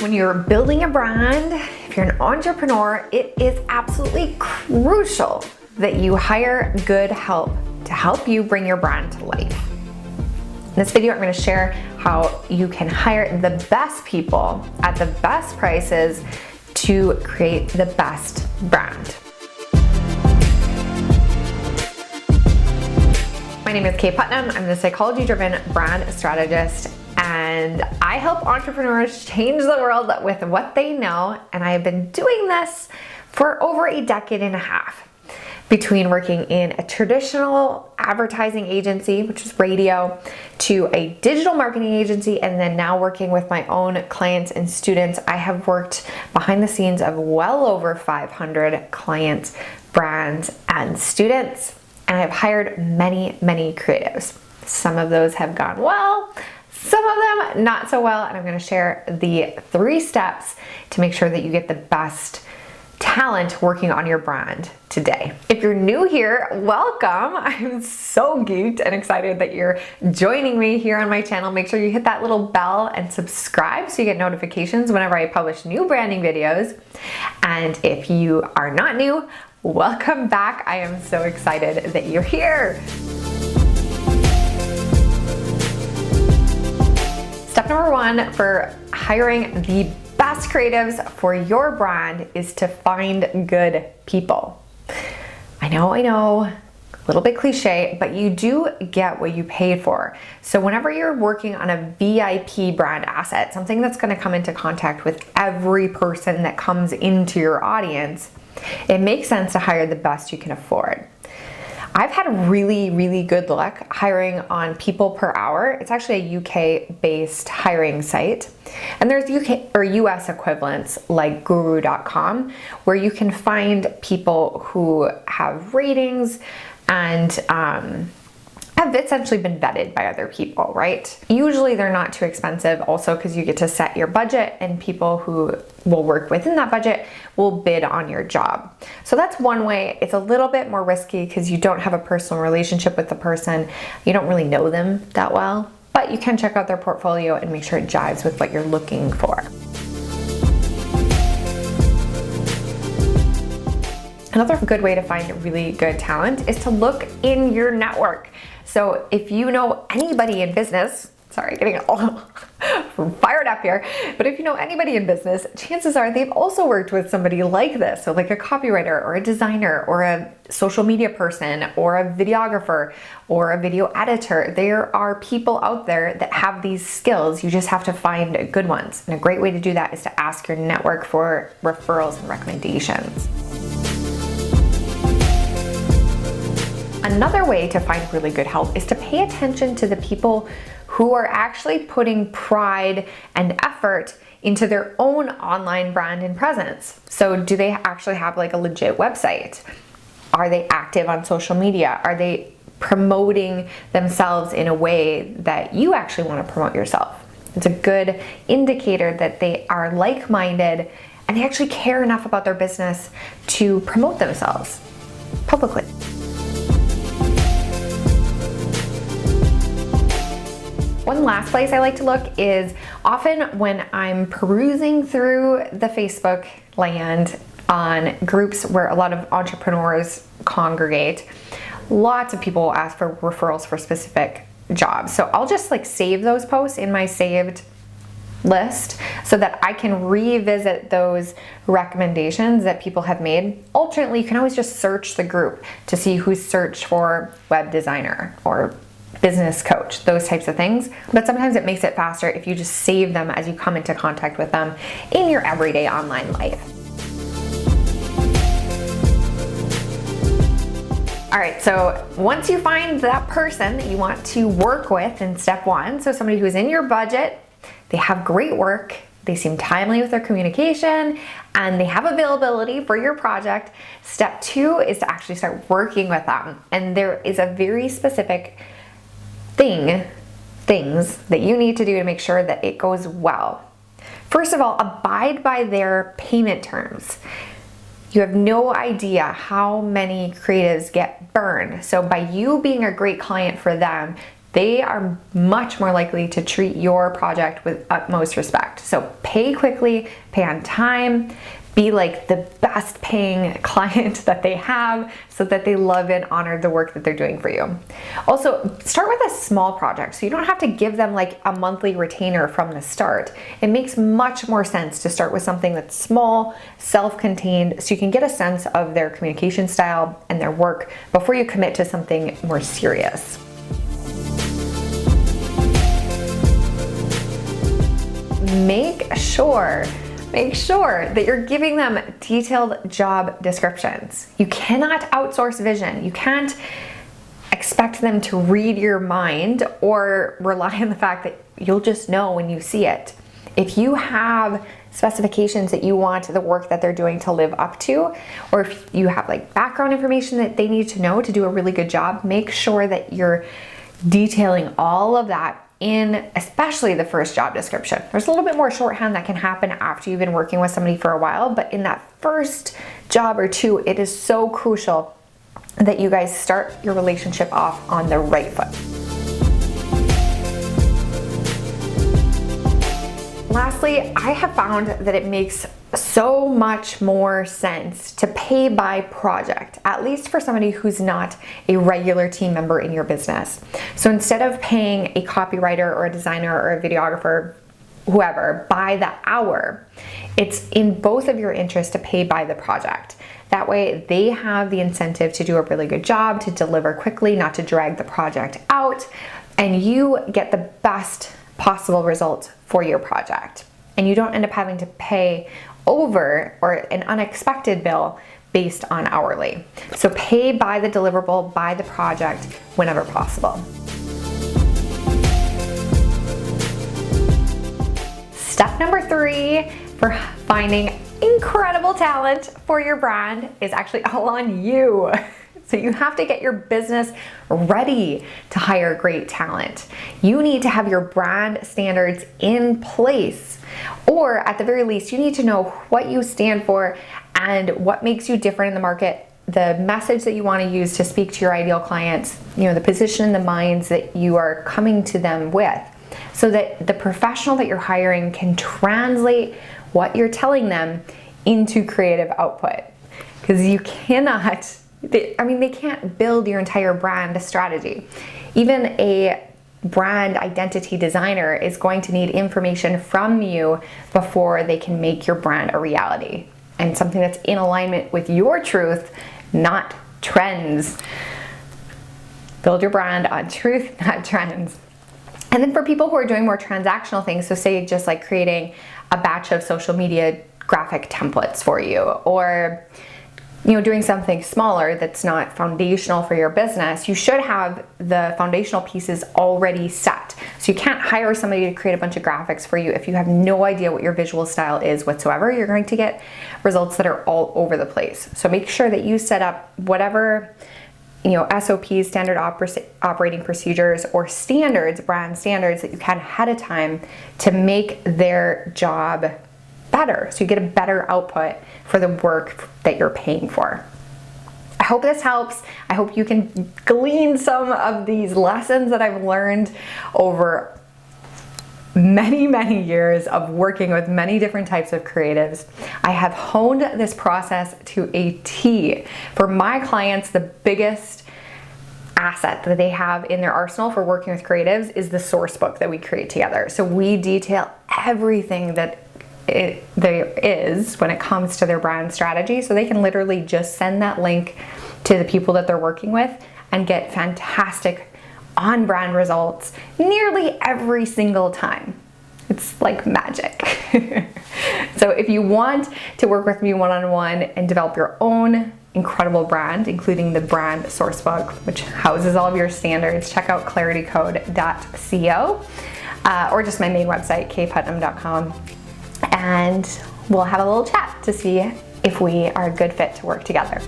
When you're building a brand, if you're an entrepreneur, it is absolutely crucial that you hire good help to help you bring your brand to life. In this video, I'm going to share how you can hire the best people at the best prices to create the best brand. My name is Kate Putnam. I'm the psychology-driven brand strategist, and I help entrepreneurs change the world with what they know. And I have been doing this for over a decade and a half, between working in a traditional advertising agency, which is radio, to a digital marketing agency, and then now working with my own clients and students. I have worked behind the scenes of well over 500 clients, brands, and students, and I've hired many, many creatives. Some of those have gone well, some of them not so well, and I'm going to share the 3 steps to make sure that you get the best talent working on your brand today. If you're new here, welcome. I'm so geeked and excited that you're joining me here on my channel. Make sure you hit that little bell and subscribe so you get notifications whenever I publish new branding videos. And if you are not new, welcome back. I am so excited that you're here. Step number 1 for hiring the best creatives for your brand is to find good people. I know, a little bit cliche, but you do get what you paid for. So whenever you're working on a VIP brand asset, something that's going to come into contact with every person that comes into your audience, it makes sense to hire the best you can afford. I've had really, really good luck hiring on People Per Hour. It's actually a UK-based hiring site. And there's UK or US equivalents like guru.com, where you can find people who have ratings and have essentially been vetted by other people, right? Usually they're not too expensive, also because you get to set your budget and people who will work within that budget will bid on your job. So that's one way. It's a little bit more risky because you don't have a personal relationship with the person. You don't really know them that well, but you can check out their portfolio and make sure it jives with what you're looking for. Another good way to find really good talent is to look in your network. So if you know anybody in business, sorry, getting all fired up here, but if you know anybody in business, chances are they've also worked with somebody like this. So like a copywriter or a designer or a social media person or a videographer or a video editor. There are people out there that have these skills. You just have to find good ones. And a great way to do that is to ask your network for referrals and recommendations. Another way to find really good help is to pay attention to the people who are actually putting pride and effort into their own online brand and presence. So do they actually have like a legit website? Are they active on social media? Are they promoting themselves in a way that you actually want to promote yourself? It's a good indicator that they are like-minded and they actually care enough about their business to promote themselves publicly. One last place I like to look is often when I'm perusing through the Facebook land on groups where a lot of entrepreneurs congregate. Lots of people will ask for referrals for specific jobs. So I'll just like save those posts in my saved list so that I can revisit those recommendations that people have made. Alternately, you can always just search the group to see who's searched for web designer or business coach, those types of things. But sometimes it makes it faster if you just save them as you come into contact with them in your everyday online life. All right, so once you find that person that you want to work with in step 1, so somebody who's in your budget, they have great work, they seem timely with their communication, and they have availability for your project. Step 2 is to actually start working with them. And there is a very specific things that you need to do to make sure that it goes well. First of all, abide by their payment terms. You have no idea how many creatives get burned. So by you being a great client for them, they are much more likely to treat your project with utmost respect. So pay quickly, pay on time, be like the best paying client that they have so that they love and honor the work that they're doing for you. Also, start with a small project so you don't have to give them like a monthly retainer from the start. It makes much more sense to start with something that's small, self-contained, so you can get a sense of their communication style and their work before you commit to something more serious. Make sure that you're giving them detailed job descriptions. You cannot outsource vision. You can't expect them to read your mind or rely on the fact that you'll just know when you see it. If you have specifications that you want the work that they're doing to live up to, or if you have like background information that they need to know to do a really good job, make sure that you're detailing all of that in especially the first job description. There's a little bit more shorthand that can happen after you've been working with somebody for a while, but in that first job or two, it is so crucial that you guys start your relationship off on the right foot. Lastly, I have found that it makes so much more sense to pay by project, at least for somebody who's not a regular team member in your business. So instead of paying a copywriter or a designer or a videographer, whoever, by the hour, it's in both of your interests to pay by the project. That way they have the incentive to do a really good job, to deliver quickly, not to drag the project out, and you get the best possible results for your project. And you don't end up having to pay over or an unexpected bill based on hourly. So pay by the deliverable, by the project, whenever possible. Step number 3 for finding incredible talent for your brand is actually all on you. So you have to get your business ready to hire great talent. You need to have your brand standards in place, or at the very least, you need to know what you stand for and what makes you different in the market, the message that you want to use to speak to your ideal clients, the position in the minds that you are coming to them with, so that the professional that you're hiring can translate what you're telling them into creative output. Because you cannot, they can't build your entire brand strategy. Even a brand identity designer is going to need information from you before they can make your brand a reality, and something that's in alignment with your truth, not trends. Build your brand on truth, not trends. And then for people who are doing more transactional things, so say just like creating a batch of social media graphic templates for you, or doing something smaller that's not foundational for your business, you should have the foundational pieces already set. So you can't hire somebody to create a bunch of graphics for you if you have no idea what your visual style is whatsoever. You're going to get results that are all over the place. So make sure that you set up whatever SOPs, standard operating procedures, or standards, brand standards that you can ahead of time to make their job better, so you get a better output for the work that you're paying for. I hope this helps. I hope you can glean some of these lessons that I've learned over many, many years of working with many different types of creatives. I have honed this process to a T. For my clients, the biggest asset that they have in their arsenal for working with creatives is the source book that we create together. So we detail everything that there is when it comes to their brand strategy, so they can literally just send that link to the people that they're working with and get fantastic on-brand results nearly every single time. It's like magic. So if you want to work with me one-on-one and develop your own incredible brand, including the brand sourcebook, which houses all of your standards, check out claritycode.co, or just my main website, kputnam.com. And we'll have a little chat to see if we are a good fit to work together.